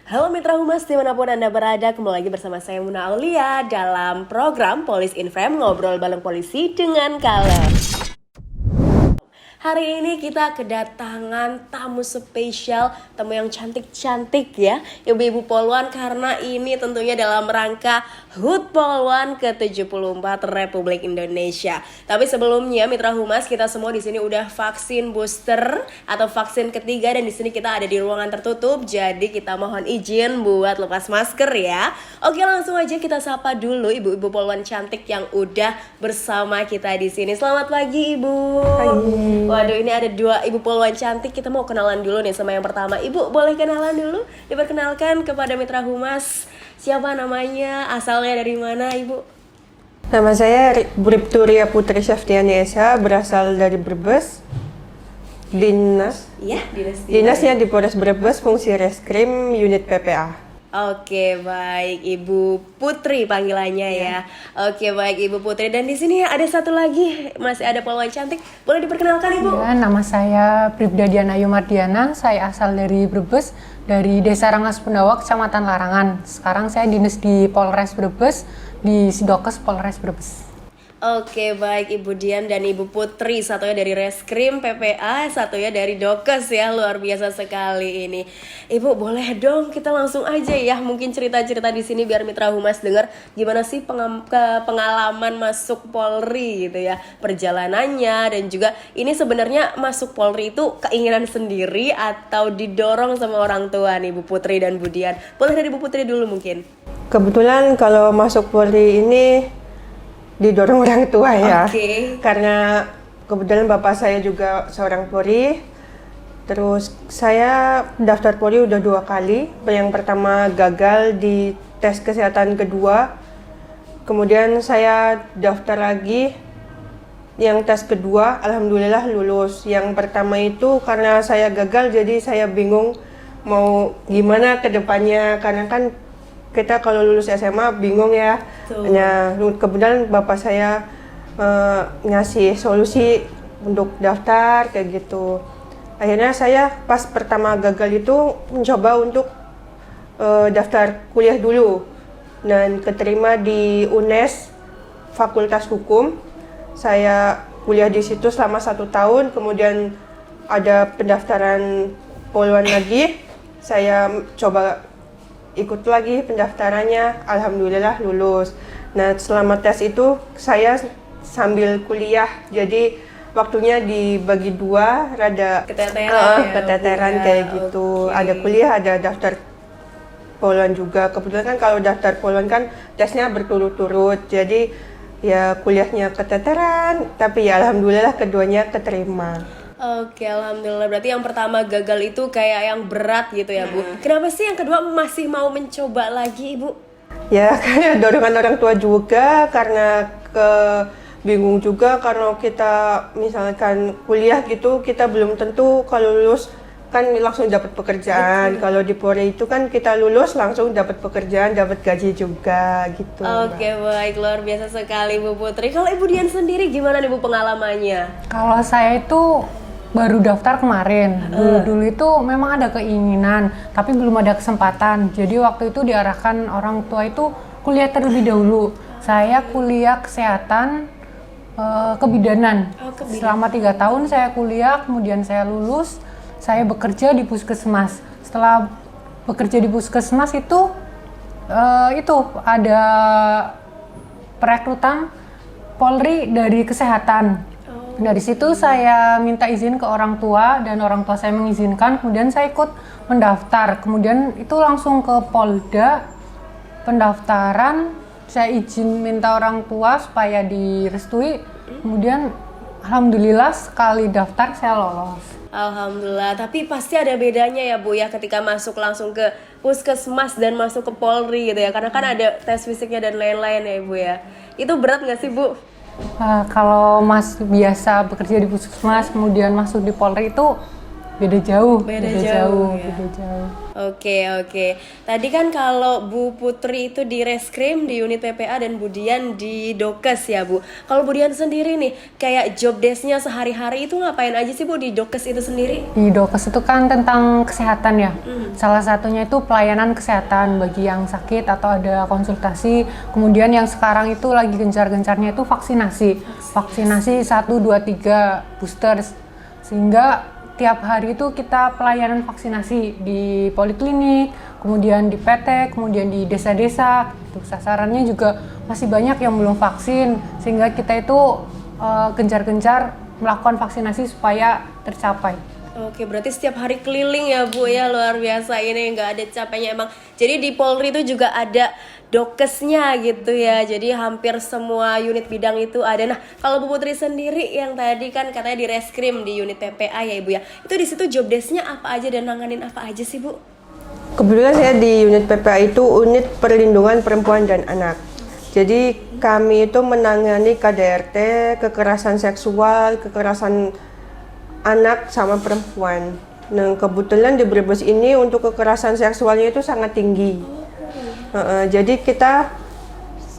Halo Mitra Humas dimanapun Anda berada, kembali lagi bersama saya Muna Aulia dalam program Police in Frame, ngobrol bareng polisi dengan Kalem. Hari ini kita kedatangan tamu spesial, tamu yang cantik-cantik ya, ibu-ibu Polwan, karena ini tentunya dalam rangka HUT Polwan ke-74 Republik Indonesia. Tapi sebelumnya Mitra Humas, kita semua di sini udah vaksin booster atau vaksin ketiga, dan di sini kita ada di ruangan tertutup, jadi kita mohon izin buat lepas masker ya. Oke, langsung aja kita sapa dulu ibu-ibu Polwan cantik yang udah bersama kita di sini. Selamat pagi Ibu. Pagi. Waduh, ini ada dua ibu Polwan cantik. Kita mau kenalan dulu nih sama yang pertama. Ibu, boleh kenalan dulu? Diperkenalkan kepada Mitra Humas. Siapa namanya? Asalnya dari mana, Ibu? Nama saya Bribtu Ria Putri Syaftiani Esa, berasal dari Brebes. Iya, Dinasnya di Polres Brebes, fungsi reskrim unit PPA. Oke, baik Ibu Putri panggilannya ya. Oke, baik Ibu Putri. Dan di sini ada satu lagi, masih ada Polwan cantik. Boleh diperkenalkan Ibu? Ya, nama saya Bribda Diana Ayu Mardiana. Saya asal dari Brebes, dari Desa Rangas Pundawa, Kecamatan Larangan. Sekarang saya dinas di Polres Brebes, di Sidokes Polres Brebes. Oke, baik Ibu Dian dan Ibu Putri, satunya dari Reskrim PPA, satunya dari Dokes ya, luar biasa sekali ini. Ibu, boleh dong kita langsung aja ya, mungkin cerita-cerita di sini biar Mitra Humas dengar gimana sih pengalaman masuk Polri gitu ya, perjalanannya, dan juga ini sebenarnya masuk Polri itu keinginan sendiri atau didorong sama orang tua nih, Bu Putri dan Bu Dian. Boleh dari Bu Putri dulu mungkin. Kebetulan kalau masuk Polri ini didorong orang tua ya. Karena kebetulan bapak saya juga seorang Polri. Terus saya daftar Polri udah 2 kali. Yang pertama gagal di tes kesehatan kedua. Kemudian saya daftar lagi. Yang tes kedua, alhamdulillah lulus. Yang pertama itu karena saya gagal, jadi saya bingung mau gimana ke depannya. Karena kan kita kalau lulus SMA bingung ya. Nah, kebetulan bapak saya ngasih solusi untuk daftar kayak gitu. Akhirnya saya pas pertama gagal itu mencoba untuk daftar kuliah dulu, dan keterima di UNES Fakultas Hukum. Saya kuliah di situ selama 1 tahun, kemudian ada pendaftaran Polwan lagi. Saya coba ikut lagi pendaftarannya, alhamdulillah lulus. Nah, selama tes itu saya sambil kuliah, jadi waktunya dibagi 2, rada keteteran kayak gitu. Ada kuliah, ada daftar Polwan juga. Kebetulan kan kalau daftar Polwan kan tesnya berturut-turut, jadi ya kuliahnya keteteran, tapi ya alhamdulillah keduanya keterima. Oke, alhamdulillah. Berarti yang pertama gagal itu kayak yang berat gitu ya, Bu. Kenapa sih yang kedua masih mau mencoba lagi, Ibu? Ya, karena dorongan orang tua juga, karena bingung juga karena kita misalkan kuliah gitu, kita belum tentu kalau lulus kan langsung dapat pekerjaan. Kalau di Polri itu kan kita lulus langsung dapat pekerjaan, dapat gaji juga gitu. Oke, baik, luar biasa sekali Bu Putri. Kalau Ibu Dian sendiri gimana nih Bu pengalamannya? Kalau saya itu baru daftar kemarin. Dulu itu memang ada keinginan, tapi belum ada kesempatan. Jadi waktu itu diarahkan orang tua itu kuliah terlebih dahulu. Saya kuliah kesehatan kebidanan. Selama 3 tahun saya kuliah, kemudian saya lulus. Saya bekerja di puskesmas. Setelah bekerja di puskesmas itu ada perekrutan Polri dari kesehatan. Dari situ saya minta izin ke orang tua dan orang tua saya mengizinkan. Kemudian saya ikut mendaftar. Kemudian itu langsung ke Polda pendaftaran. Saya izin minta orang tua supaya direstui. Kemudian alhamdulillah sekali daftar saya lolos. Alhamdulillah, tapi pasti ada bedanya ya Bu ya ketika masuk langsung ke puskesmas dan masuk ke Polri gitu ya, karena kan ada tes fisiknya dan lain-lain ya Ibu ya. Itu berat nggak sih Bu? Kalau Mas biasa bekerja di puskesmas kemudian masuk di Polri itu beda jauh. Beda jauh, ya. Beda jauh. Oke. Tadi kan kalau Bu Putri itu di Reskrim, di unit PPA, dan Bu Dian di Dokes ya Bu. Kalau Bu Dian sendiri nih, kayak job desk-nya sehari-hari itu ngapain aja sih Bu di Dokes itu sendiri? Di Dokes itu kan tentang kesehatan ya. Salah satunya itu pelayanan kesehatan bagi yang sakit atau ada konsultasi. Kemudian yang sekarang itu lagi gencar-gencarnya itu vaksinasi. Vaksinasi 1, 2, 3 booster. Sehingga tiap hari itu kita pelayanan vaksinasi di poliklinik, kemudian di PT, kemudian di desa-desa. Gitu. Sasarannya juga masih banyak yang belum vaksin, sehingga kita itu gencar-gencar melakukan vaksinasi supaya tercapai. Oke, berarti setiap hari keliling ya Bu ya, luar biasa ini, nggak ada capeknya emang. Jadi di Polri itu juga ada Dokesnya gitu ya, jadi hampir semua unit bidang itu ada. Nah, kalau Bu Putri sendiri yang tadi kan katanya di Reskrim di unit PPA ya Ibu ya, itu di situ job desk-nya apa aja dan nanganin apa aja sih Bu? Kebetulan saya di unit PPA itu unit perlindungan perempuan dan anak. Jadi kami itu menangani KDRT, kekerasan seksual, kekerasan anak sama perempuan. Nah, kebetulan di Brebes ini untuk kekerasan seksualnya itu sangat tinggi. Jadi kita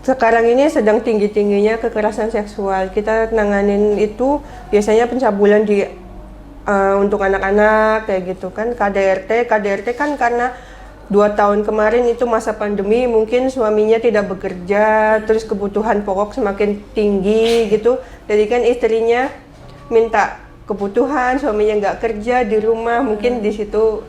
sekarang ini sedang tinggi-tingginya kekerasan seksual. Kita nanganin itu biasanya pencabulan untuk anak-anak kayak gitu kan. KDRT kan karena 2 tahun kemarin itu masa pandemi, mungkin suaminya tidak bekerja, terus kebutuhan pokok semakin tinggi gitu. Jadi kan istrinya minta kebutuhan, suaminya nggak kerja di rumah, mungkin di situ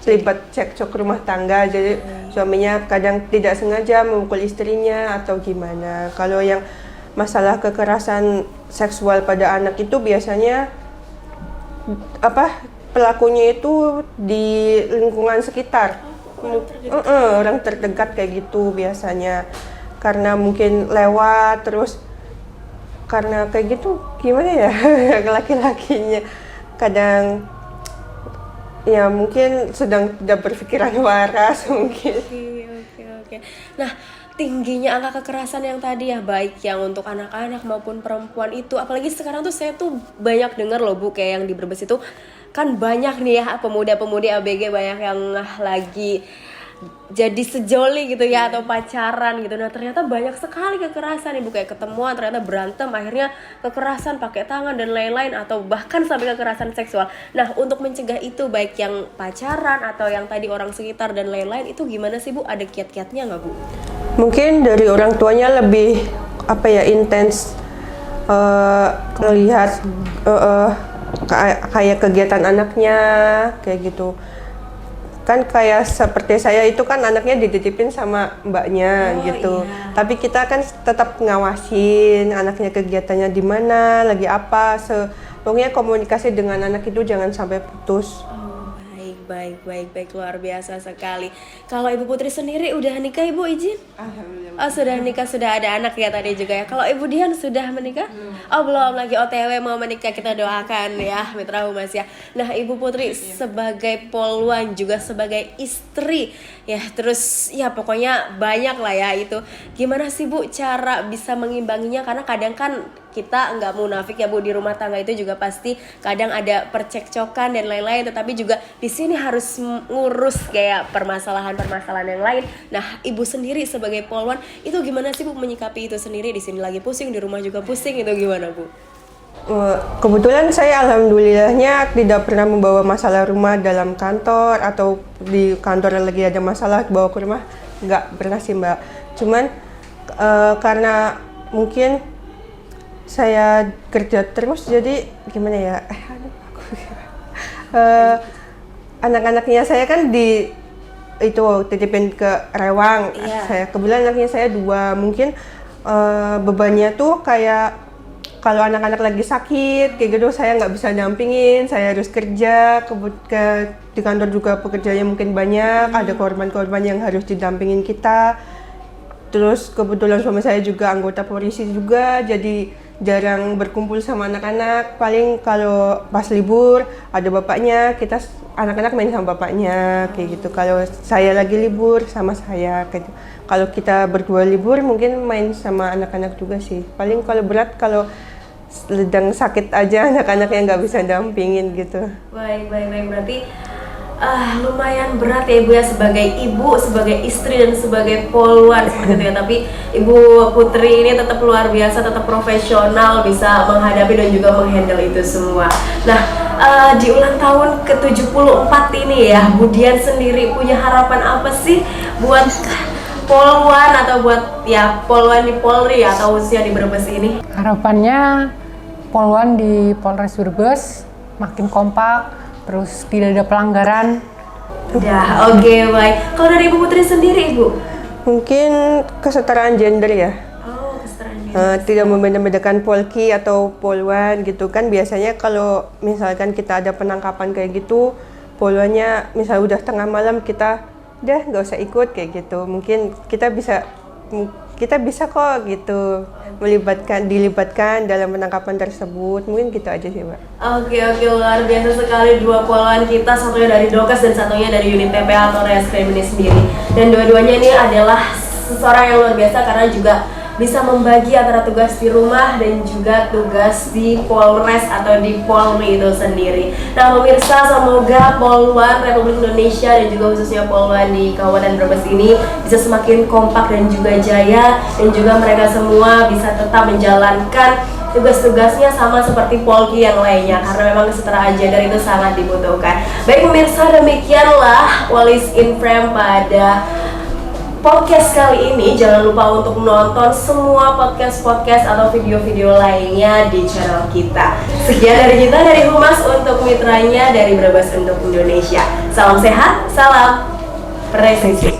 terlibat cekcok rumah tangga, jadi suaminya kadang tidak sengaja memukul istrinya atau gimana. Kalau yang masalah kekerasan seksual pada anak itu biasanya pelakunya itu di lingkungan sekitar, orang terdekat kayak gitu biasanya, karena mungkin lewat terus karena kayak gitu gimana ya laki-lakinya kadang ya mungkin sedang tidak berpikiran waras mungkin. Oke. Nah, tingginya angka kekerasan yang tadi ya, baik yang untuk anak-anak maupun perempuan itu, apalagi sekarang tuh saya tuh banyak dengar loh Bu, kayak yang di Brebes itu kan banyak nih ya pemuda-pemudi ABG banyak yang lagi jadi sejoli gitu ya, atau pacaran gitu. Nah, ternyata banyak sekali kekerasan Ibu, kayak ketemuan ternyata berantem, akhirnya kekerasan pakai tangan dan lain-lain, atau bahkan sampai kekerasan seksual. Nah, untuk mencegah itu baik yang pacaran atau yang tadi orang sekitar dan lain-lain, itu gimana sih Bu? Ada kiat-kiatnya nggak Bu? Mungkin dari orang tuanya lebih intens melihat kayak kegiatan anaknya kayak gitu. Kan kayak seperti saya itu kan anaknya dititipin sama mbaknya gitu. Iya. Tapi kita kan tetap ngawasin anaknya kegiatannya di mana, lagi apa. Pokoknya komunikasi dengan anak itu jangan sampai putus. Baik, luar biasa sekali. Kalau Ibu Putri sendiri udah nikah Ibu, izin? Alhamdulillah. Oh, sudah nikah, sudah ada anak ya tadi juga ya. Kalau Ibu Dian sudah menikah? Oh, belum, lagi OTW mau menikah, kita doakan ya, Mitra Humas ya. Nah, Ibu Putri sebagai poluan juga sebagai istri ya, terus ya pokoknya banyak lah ya itu. Gimana sih Bu cara bisa mengimbanginya, karena kadang kan kita nggak munafik ya Bu, di rumah tangga itu juga pasti kadang ada percekcokan dan lain-lain, tetapi juga di sini harus ngurus kayak permasalahan-permasalahan yang lain. Nah, Ibu sendiri sebagai poluan itu gimana sih Bu menyikapi itu sendiri? Di sini lagi pusing, di rumah juga pusing, itu gimana Bu? Kebetulan saya alhamdulillahnya tidak pernah membawa masalah rumah dalam kantor, atau di kantor lagi ada masalah bawa ke rumah, nggak pernah sih Mbak. Cuman karena mungkin saya kerja terus, jadi gimana ya, anak-anaknya saya kan titipin ke Rewang. Saya kebetulan anaknya saya 2, mungkin bebannya tuh kayak kalau anak-anak lagi sakit kayak gitu saya nggak bisa dampingin, saya harus kerja, di kantor juga pekerjaannya mungkin banyak, ada korban-korban yang harus didampingin kita. Terus kebetulan suami saya juga anggota polisi juga, jadi jarang berkumpul sama anak-anak. Paling kalau pas libur ada bapaknya, kita anak-anak main sama bapaknya kayak gitu. Kalau saya lagi libur sama saya kayak gitu. Kalau kita berdua libur mungkin main sama anak-anak juga sih. Paling kalau berat, kalau sedang sakit aja anak-anak yang nggak bisa dampingin gitu. Baik. Berarti lumayan berat ya Ibu ya, sebagai ibu, sebagai istri, dan sebagai poluan seperti itu ya. Tapi Ibu Putri ini tetap luar biasa, tetap profesional, bisa menghadapi dan juga menghandle itu semua. Nah, di ulang tahun ke-74 ini ya, Bu Dian sendiri punya harapan apa sih buat poluan atau buat ya poluan di Polri atau khususnya di Brebes ini? Harapannya poluan di Polres Brebes makin kompak, terus tidak ada pelanggaran. Udah, oke, baik. Kalau dari Ibu Putri sendiri, Ibu? Mungkin kesetaraan gender ya. Oh, kesetaraan. Tidak membeda-bedakan polki atau poluan gitu kan. Biasanya kalau misalkan kita ada penangkapan kayak gitu, poluannya misal udah tengah malam kita udah nggak usah ikut kayak gitu. Mungkin kita bisa kok gitu dilibatkan dalam penangkapan tersebut. Mungkin gitu aja sih, Mbak. Oke, luar biasa sekali dua poluan kita, satunya dari Dokes dan satunya dari unit TPA atau Reskrim ini sendiri. Dan dua-duanya ini adalah seseorang yang luar biasa karena juga bisa membagi antara tugas di rumah dan juga tugas di Polres atau di Polri itu sendiri. Nah pemirsa, semoga poluan Republik Indonesia dan juga khususnya poluan di Kabupaten Brebes ini bisa semakin kompak dan juga jaya, dan juga mereka semua bisa tetap menjalankan tugas-tugasnya sama seperti Polki yang lainnya, karena memang kesetaraan gender itu sangat dibutuhkan. Baik pemirsa, demikianlah Walis in Frame pada podcast kali ini. Jangan lupa untuk menonton semua podcast atau video-video lainnya di channel kita. Sekian dari kita, dari Humas untuk mitranya, dari Brebes untuk Indonesia. Salam sehat, salam presisi.